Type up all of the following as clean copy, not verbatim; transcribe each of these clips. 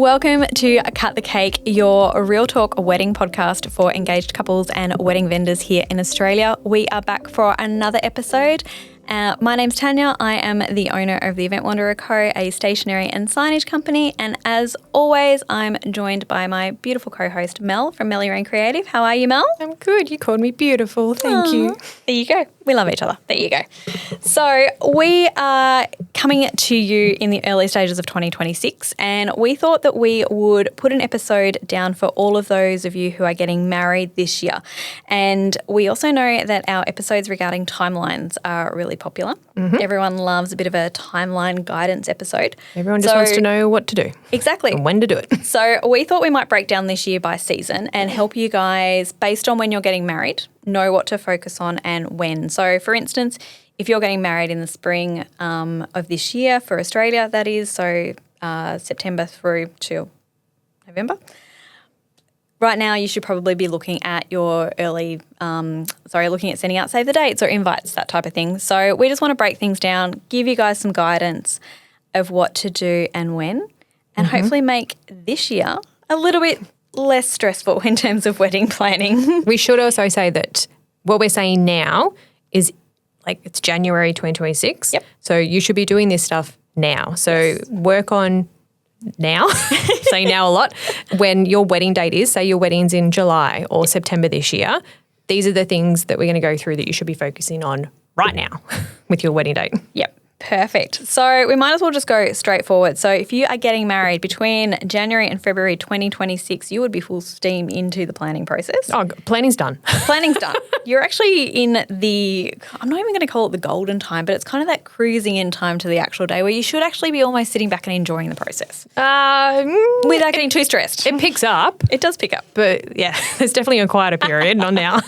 Welcome to Cut the Cake, your real talk wedding podcast for engaged couples and wedding vendors here in Australia. We are back for another episode. My name's Tanya. I am the owner of the Event Wanderer Co., a stationery and signage company. And as always, I'm joined by my beautiful co-host, Mel from Melly Rain Creative. How are you, Mel? I'm good. You called me beautiful. Thank you. There you go. We love each other. There you go. So we are coming to you in the early stages of 2026, and we thought that we would put an episode down for all of those of you who are getting married this year. And we also know that our episodes regarding timelines are really popular. Mm-hmm. Everyone loves a bit of a timeline guidance episode. Everyone just wants to know what to do. Exactly. And when to do it. So we thought we might break down this year by season and help you guys, based on when you're getting married, know what to focus on and when. So, for instance, if you're getting married in the spring of this year for Australia, that is, so September through to November, right now you should probably be looking at your looking at sending out save the dates or invites, that type of thing. So we just want to break things down, give you guys some guidance of what to do and when, and hopefully make this year a little bit less stressful in terms of wedding planning. We should also say that what we're saying now is like it's January 2026. Yep. So you should be doing this stuff now. So work on now, saying now a lot, when your wedding date is, say your wedding's in July or September this year, these are the things that we're going to go through that you should be focusing on right now with your wedding date. Yep. Perfect. So we might as well just go straight forward. So if you are getting married between January and February 2026, you would be full steam into the planning process. Oh, planning's done. Planning's done. You're actually in the, I'm not even going to call it the golden time, but it's kind of that cruising in time to the actual day where you should actually be almost sitting back and enjoying the process. Without getting too stressed. It picks up. It does pick up. But yeah, there's definitely a quieter period, not now.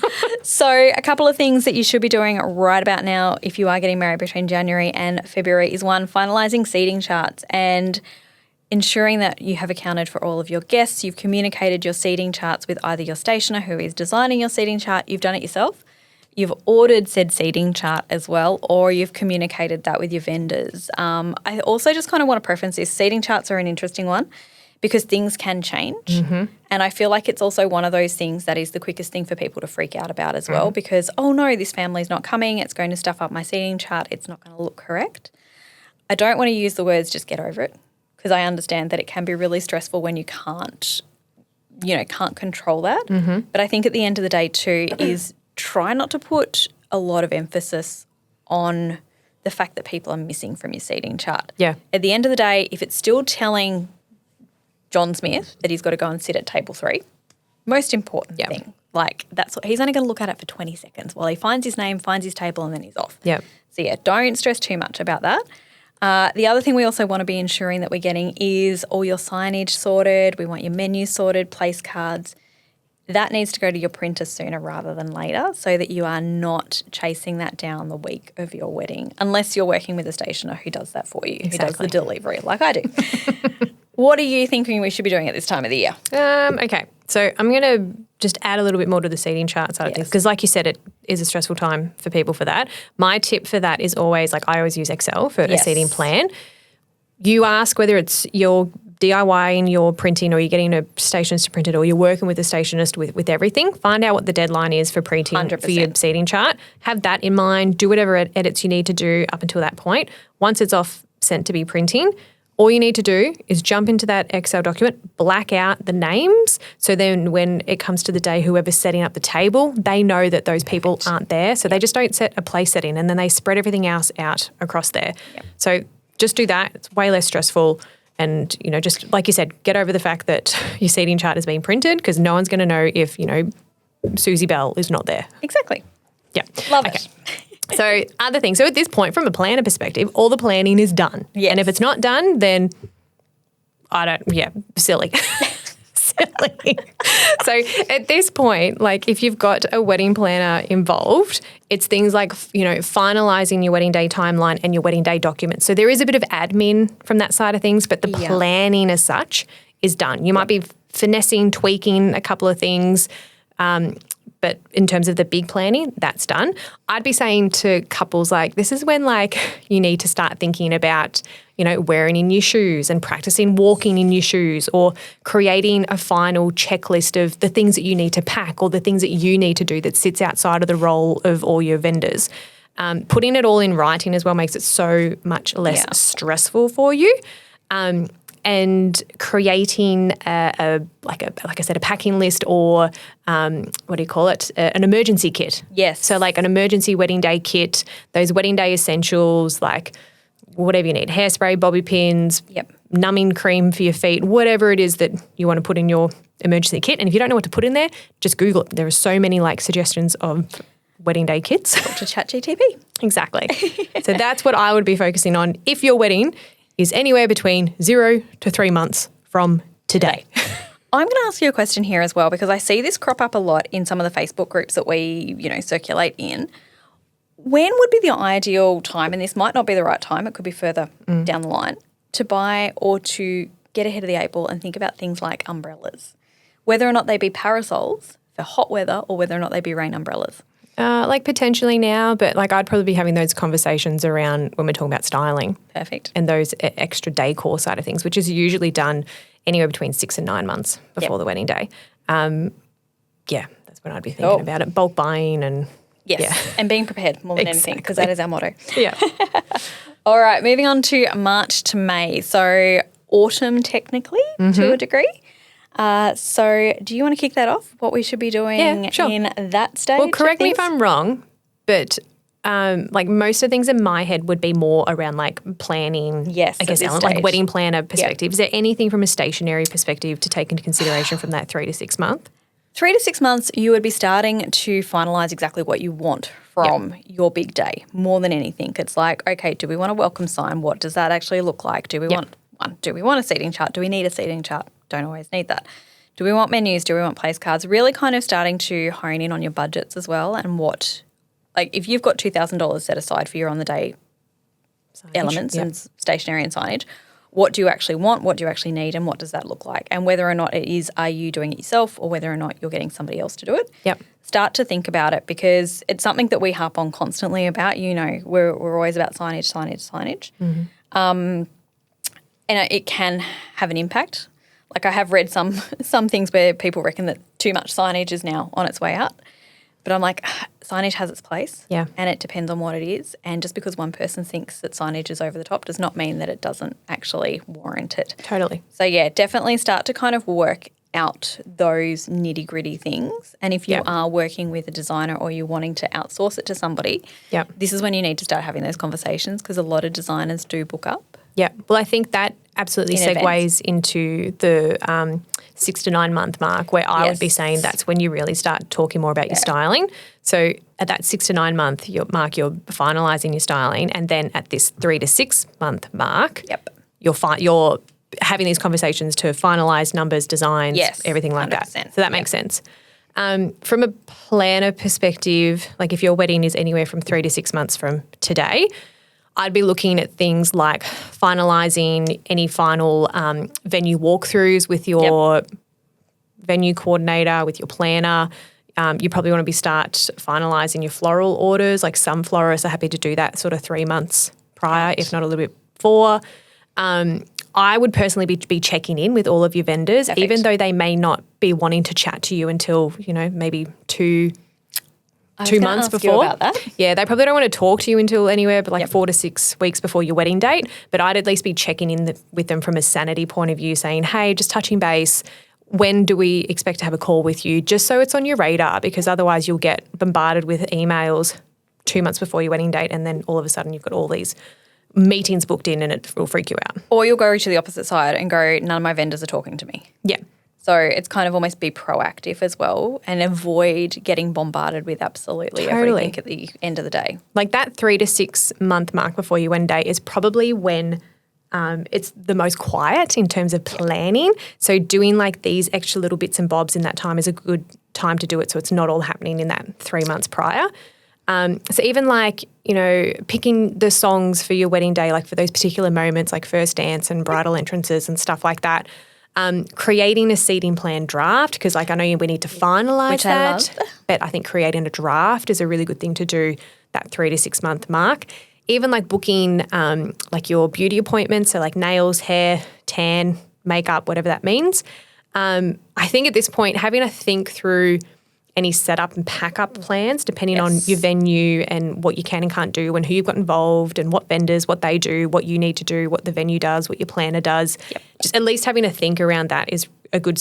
So a couple of things that you should be doing right about now if you are getting married between January and February is one, finalising seating charts and ensuring that you have accounted for all of your guests. You've communicated your seating charts with either your stationer who is designing your seating chart, you've done it yourself, you've ordered said seating chart as well, or you've communicated that with your vendors. I also just kind of want to preference this. Seating charts are an interesting one because things can change. Mm-hmm. And I feel like it's also one of those things that is the quickest thing for people to freak out about as well because, oh no, this family's not coming, it's going to stuff up my seating chart, it's not going to look correct. I don't want to use the words just get over it because I understand that it can be really stressful when you can't control that. Mm-hmm. But I think at the end of the day too is try not to put a lot of emphasis on the fact that people are missing from your seating chart. Yeah. At the end of the day, if it's still telling John Smith that he's got to go and sit at table 3, most important thing. Like that's what he's only going to look at it for 20 seconds while he finds his name, finds his table, and then he's off. Yeah. So yeah, don't stress too much about that. The other thing we also want to be ensuring that we're getting is all your signage sorted. We want your menus sorted, place cards. That needs to go to your printer sooner rather than later so that you are not chasing that down the week of your wedding unless you're working with a stationer who does that for you, who does the delivery like I do. What are you thinking we should be doing at this time of the year? Okay, so I'm going to just add a little bit more to the seating chart side of things because like you said, it is a stressful time for people for that. My tip for that is always, like I always use Excel for a seating plan. You ask whether it's your DIYing your printing or you're getting a stationist to print it or you're working with a stationist with everything. Find out what the deadline is for printing 100%. For your seating chart. Have that in mind. Do whatever edits you need to do up until that point. Once it's off sent to be printing, all you need to do is jump into that Excel document, black out the names, so then when it comes to the day, whoever's setting up the table, they know that those people aren't there. So they just don't set a place setting and then they spread everything else out across there. Yep. So just do that. It's way less stressful. And, just like you said, get over the fact that your seating chart is being printed because no one's going to know if, Susie Bell is not there. Exactly. Yeah. Love it. So other things. So at this point, from a planner perspective, all the planning is done. Yes. And if it's not done, then silly. Silly. So at this point, like if you've got a wedding planner involved, it's things like, finalising your wedding day timeline and your wedding day documents. So there is a bit of admin from that side of things, but the planning as such is done. You might be finessing, tweaking a couple of things, But in terms of the big planning, that's done. I'd be saying to couples like, this is when like you need to start thinking about, wearing in your shoes and practicing walking in your shoes, or creating a final checklist of the things that you need to pack or the things that you need to do that sits outside of the role of all your vendors. Putting it all in writing as well makes it so much less stressful for you. And creating like I said, a packing list, or an emergency kit. Yes. So like an emergency wedding day kit, those wedding day essentials, like whatever you need, hairspray, bobby pins, numbing cream for your feet, whatever it is that you want to put in your emergency kit. And if you don't know what to put in there, just Google it. There are so many like suggestions of wedding day kits. Talk to ChatGPT. Exactly. So that's what I would be focusing on if your wedding is anywhere between 0 to 3 months from today. I'm going to ask you a question here as well, because I see this crop up a lot in some of the Facebook groups that we, circulate in. When would be the ideal time, and this might not be the right time, it could be further down the line, to buy or to get ahead of the 8 ball and think about things like umbrellas, whether or not they be parasols for hot weather or whether or not they be rain umbrellas? Like potentially now, but like I'd probably be having those conversations around when we're talking about styling. Perfect. And those extra decor side of things, which is usually done anywhere between 6 and 9 months before the wedding day. That's when I'd be thinking about it. Bulk buying and and being prepared more than anything, because that is our motto. Yeah. All right, moving on to March to May. So autumn technically to a degree. So do you want to kick that off, what we should be doing in that stage? Well, correct me if I'm wrong, but like most of the things in my head would be more around like planning, I guess, like wedding planner perspective. Is there anything from a stationery perspective to take into consideration from that 3 to 6 month? 3 to 6 months, you would be starting to finalise exactly what you want from your big day more than anything. It's like, okay, do we want a welcome sign? What does that actually look like? Do we want one? Do we want a seating chart? Do we need a seating chart? Don't always need that. Do we want menus? Do we want place cards? Really kind of starting to hone in on your budgets as well, and what, like if you've got $2,000 set aside for your on the day elements and stationery and signage, what do you actually want? What do you actually need? And what does that look like? And whether or not it is, are you doing it yourself or whether or not you're getting somebody else to do it? Yep. Start to think about it, because it's something that we harp on constantly about. We're always about signage. And it can have an impact. Like I have read some things where people reckon that too much signage is now on its way out. But I'm like, signage has its place, and it depends on what it is. And just because one person thinks that signage is over the top does not mean that it doesn't actually warrant it. Totally. So, definitely start to kind of work out those nitty-gritty things. And if you are working with a designer or you're wanting to outsource it to somebody, this is when you need to start having those conversations, because a lot of designers do book up. Yeah. Well, I think that absolutely segues into the 6 to 9 month mark, where I would be saying that's when you really start talking more about your styling. So at that 6 to 9 month mark, you're finalising your styling, and then at this 3 to 6 month mark, you're having these conversations to finalise numbers, designs, everything like 100%. That. So that makes sense. From a planner perspective, like if your wedding is anywhere from 3 to 6 months from today, I'd be looking at things like finalising any final venue walkthroughs with your venue coordinator, with your planner. You probably want to start finalising your floral orders. Like some florists are happy to do that sort of 3 months prior, if not a little bit before. I would personally be checking in with all of your vendors, even though they may not be wanting to chat to you until, maybe 2 months before. About that. Yeah, they probably don't want to talk to you until anywhere but 4 to 6 weeks before your wedding date. But I'd at least be checking in with them from a sanity point of view, saying, hey, just touching base. When do we expect to have a call with you? Just so it's on your radar, because otherwise you'll get bombarded with emails 2 months before your wedding date, and then all of a sudden you've got all these meetings booked in and it will freak you out. Or you'll go to the opposite side and go, none of my vendors are talking to me. Yeah. So it's kind of almost be proactive as well, and avoid getting bombarded with absolutely everything at the end of the day. Like that 3 to 6 month mark before your wedding day is probably when it's the most quiet in terms of planning. So doing like these extra little bits and bobs in that time is a good time to do it, so it's not all happening in that 3 months prior. So even like, picking the songs for your wedding day, like for those particular moments like first dance and bridal entrances and stuff like that, Creating a seating plan draft, because like I know we need to finalise Which that. I love. But I think creating a draft is a really good thing to do, that 3 to 6 month mark. Even like booking like your beauty appointments, so like nails, hair, tan, makeup, whatever that means. I think at this point, having to think through any setup and pack up plans depending on your venue and what you can and can't do and who you've got involved and what vendors, what they do, what you need to do, what the venue does, what your planner does. Yep. Just at least having to think around that is a good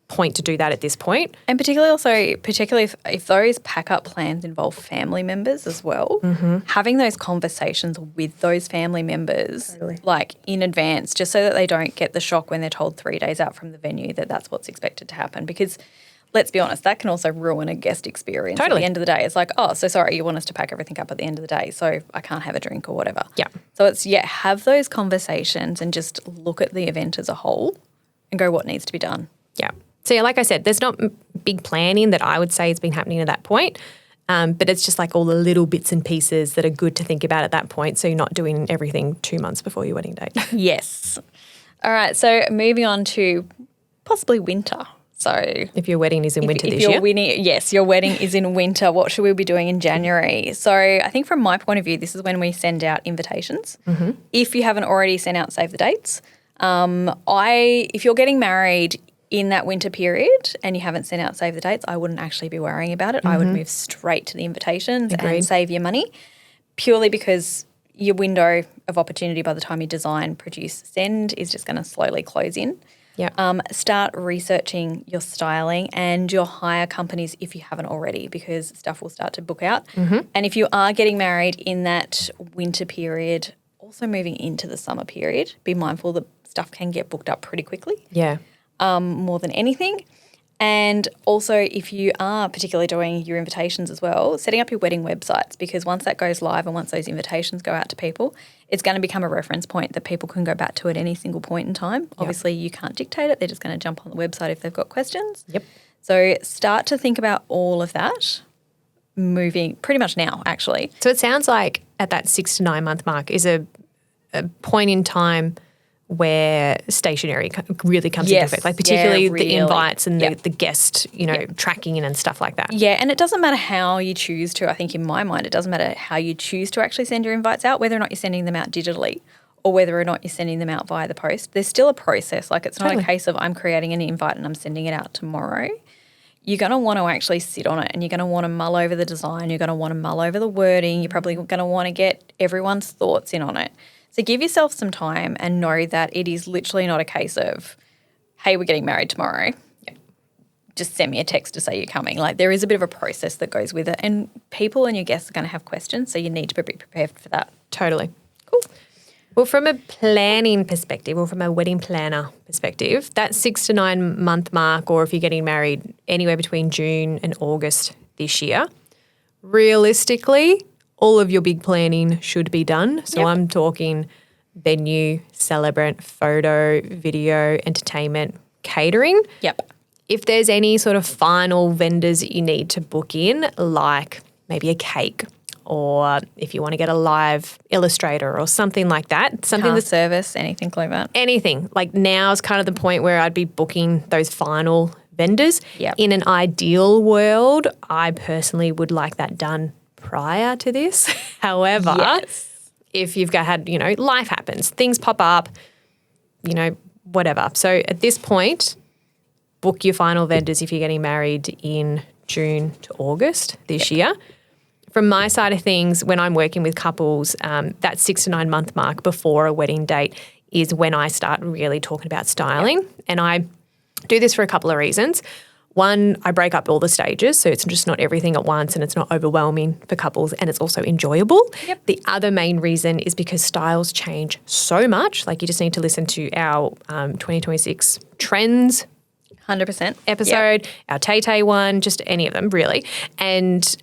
point to do that at this point. And particularly if those pack-up plans involve family members as well, having those conversations with those family members like in advance, just so that they don't get the shock when they're told 3 days out from the venue that that's what's expected to happen. Because let's be honest, that can also ruin a guest experience. At the end of the day, it's like, oh, so sorry, you want us to pack everything up at the end of the day, so I can't have a drink or whatever. Yeah. So it's, have those conversations and just look at the event as a whole and go what needs to be done. Yeah. So yeah, like I said, there's not big planning that I would say has been happening at that point, but it's just like all the little bits and pieces that are good to think about at that point, so you're not doing everything 2 months before your wedding date. Yes. All right, so moving on to possibly winter. So if your wedding is in winter this year? Yes, your wedding is in winter. What should we be doing in January? So I think from my point of view, this is when we send out invitations. If you haven't already sent out save the dates. If you're getting married in that winter period and you haven't sent out save the dates, I wouldn't actually be worrying about it. I would move straight to the invitations and save your money, purely because your window of opportunity by the time you design, produce, send is just going to slowly close in. Yeah. Start researching your styling and your hire companies if you haven't already, because stuff will start to book out. And if you are getting married in that winter period, also moving into the summer period, be mindful that stuff can get booked up pretty quickly. Yeah. More than anything. And also, if you are particularly doing your invitations as well, setting up your wedding websites, because once that goes live and once those invitations go out to people, it's going to become a reference point that people can go back to at any single point in time. Obviously, you can't dictate it. They're just going to jump on the website if they've got questions. Yep. So start to think about all of that moving pretty much now, actually. So it sounds like at that 6 to 9 month mark is a point in time where stationery really comes into effect, like particularly the invites and the guest, tracking in and stuff like that. Yeah, and it doesn't matter how you choose to. I think in my mind, it doesn't matter how you choose to actually send your invites out, whether or not you're sending them out digitally or whether or not you're sending them out via the post. There's still a process. Like it's not a case of I'm creating an invite and I'm sending it out tomorrow. You're going to want to actually sit on it and you're going to want to mull over the design. You're going to want to mull over the wording. You're probably going to want to get everyone's thoughts in on it. So give yourself some time and know that it is literally not a case of, hey, we're getting married tomorrow. Just send me a text to say you're coming. Like there is a bit of a process that goes with it, and people and your guests are going to have questions, so you need to be prepared for that. Totally. Cool. Well, from a planning perspective or from a wedding planner perspective, that 6 to 9 month mark, or if you're getting married anywhere between June and August this year, realistically, all of your big planning should be done. So I'm talking venue, celebrant, photo, video, entertainment, catering. Yep. If there's any sort of final vendors that you need to book in, like maybe a cake, or if you want to get a live illustrator or something like that. Car service, anything like that. Anything. Like now's kind of the point where I'd be booking those final vendors. Yep. In an ideal world, I personally would like that done prior to this. However, if you've had, life happens, things pop up, whatever. So at this point, book your final vendors if you're getting married in June to August this year. From my side of things, when I'm working with couples, that 6 to 9 month mark before a wedding date is when I start really talking about styling. And I do this for a couple of reasons. One, I break up all the stages, so it's just not everything at once and it's not overwhelming for couples, and it's also enjoyable. Yep. The other main reason is because styles change so much. Like you just need to listen to our 2026 trends 100% episode, our Tay-Tay one, just any of them really. And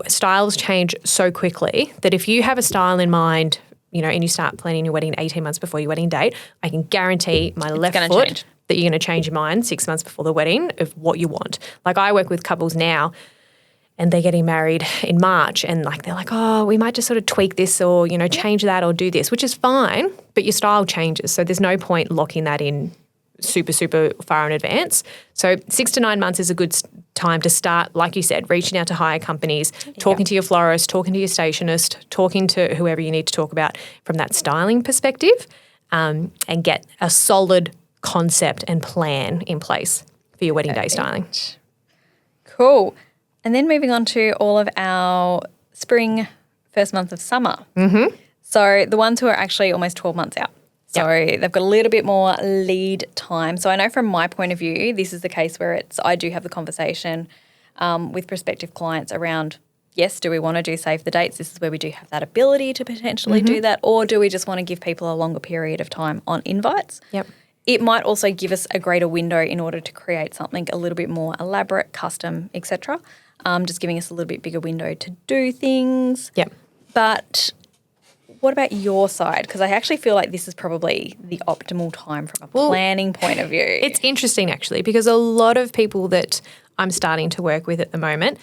styles change so quickly that if you have a style in mind, and you start planning your wedding 18 months before your wedding date, I can guarantee my left foot change. That you're going to change your mind 6 months before the wedding of what you want. Like I work with couples now and they're getting married in March and like they're like, oh, we might just sort of tweak this or, you know, change that or do this, which is fine, but your style changes. So there's no point locking that in super, super far in advance. So 6 to 9 months is a good time to start, like you said, reaching out to hire companies, talking to your florist, talking to your stationist, talking to whoever you need to talk about from that styling perspective, and get a solid concept and plan in place for your wedding day styling. Cool. And then moving on to all of our spring, first month of summer. Mm-hmm. So the ones who are actually almost 12 months out. So they've got a little bit more lead time. So I know from my point of view, this is the case where I do have the conversation with prospective clients around, yes, do we want to do save the dates? This is where we do have that ability to potentially do that. Or do we just want to give people a longer period of time on invites? Yep. It might also give us a greater window in order to create something a little bit more elaborate, custom, etc. Just giving us a little bit bigger window to do things. Yep. But what about your side? Because I actually feel like this is probably the optimal time from a planning point of view. It's interesting actually because a lot of people that I'm starting to work with at the moment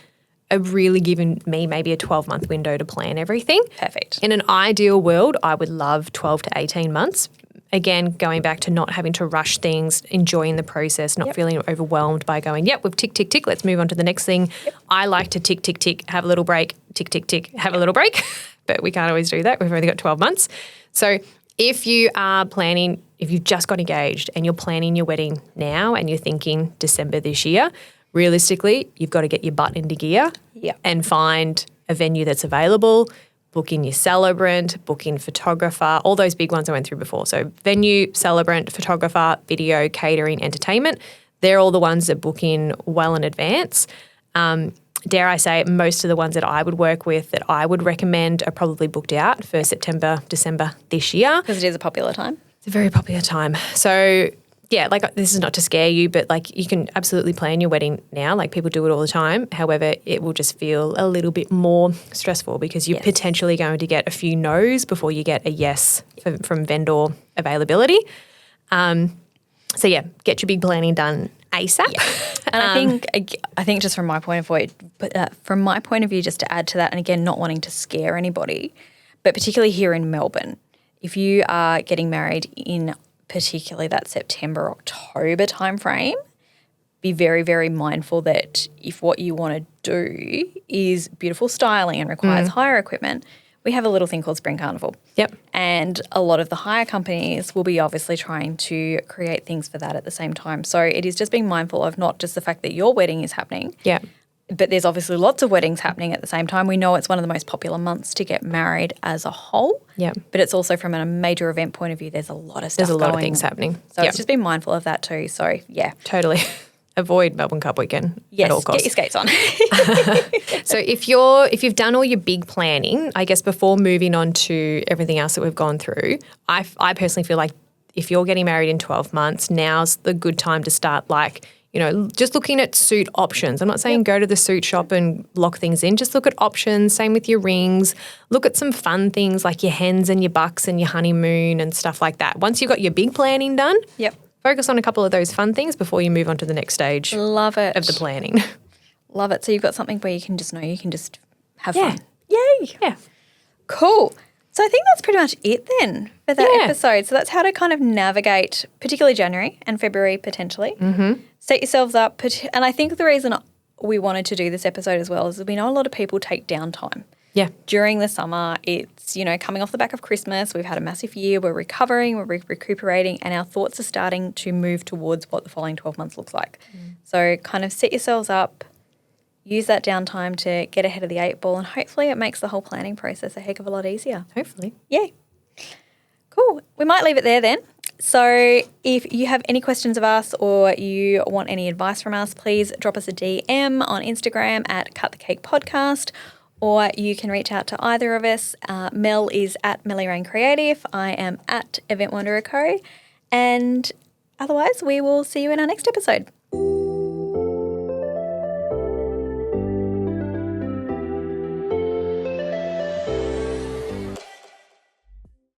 are really giving me maybe a 12-month window to plan everything. Perfect. In an ideal world, I would love 12 to 18 months. Again, going back to not having to rush things, enjoying the process, not feeling overwhelmed by going, we've tick, tick, tick, let's move on to the next thing. Yep. I like to tick, tick, tick, have a little break, tick, tick, tick, have a little break. But we can't always do that. We've only got 12 months. So if you are planning, if you've just got engaged and you're planning your wedding now and you're thinking December this year, realistically, you've got to get your butt into gear and find a venue that's available, book in your celebrant, book in photographer, all those big ones I went through before. So venue, celebrant, photographer, video, catering, entertainment, they're all the ones that book in well in advance. Dare I say, most of the ones that I would work with that I would recommend are probably booked out for September, December this year. Because it is a popular time. It's a very popular time. So, yeah, like this is not to scare you, but like you can absolutely plan your wedding now. Like people do it all the time. However, it will just feel a little bit more stressful because you're potentially going to get a few no's before you get a yes from vendor availability. So, yeah, get your big planning done ASAP. Yeah. And I think just from my point of view, just to add to that, and again, not wanting to scare anybody, but particularly here in Melbourne, if you are getting married in particularly that September, October timeframe, be very, very mindful that if what you want to do is beautiful styling and requires hire equipment, we have a little thing called Spring Carnival. Yep. And a lot of the hire companies will be obviously trying to create things for that at the same time. So it is just being mindful of not just the fact that your wedding is happening, but there's obviously lots of weddings happening at the same time. We know it's one of the most popular months to get married as a whole. Yeah. But it's also from a major event point of view, there's a lot of stuff There's a lot going of things happening. So it's just being mindful of that too. So, yeah. Totally. Avoid Melbourne Cup weekend at all costs. Get your skates on. So if you've done all your big planning, I guess before moving on to everything else that we've gone through, I personally feel like if you're getting married in 12 months, now's the good time to start just looking at suit options. I'm not saying go to the suit shop and lock things in. Just look at options. Same with your rings. Look at some fun things like your hens and your bucks and your honeymoon and stuff like that. Once you've got your big planning done, focus on a couple of those fun things before you move on to the next stage Love it. of the planning. Love it. So you've got something where you can just have fun. Yay. Yeah. Cool. So I think that's pretty much it then for that episode. So that's how to kind of navigate, particularly January and February potentially. Mm-hmm. Set yourselves up. And I think the reason we wanted to do this episode as well is that we know a lot of people take downtime. Yeah. During the summer, it's, coming off the back of Christmas, we've had a massive year, we're recovering, we're recuperating, and our thoughts are starting to move towards what the following 12 months looks like. So kind of set yourselves up, use that downtime to get ahead of the 8 ball, and hopefully it makes the whole planning process a heck of a lot easier. Hopefully. Yay. Cool. We might leave it there then. So if you have any questions of us or you want any advice from us, please drop us a DM on Instagram at Cut the Cake Podcast, or you can reach out to either of us. Mel is at Melly Rain Creative. I am at Event Wanderer Co. And otherwise, we will see you in our next episode.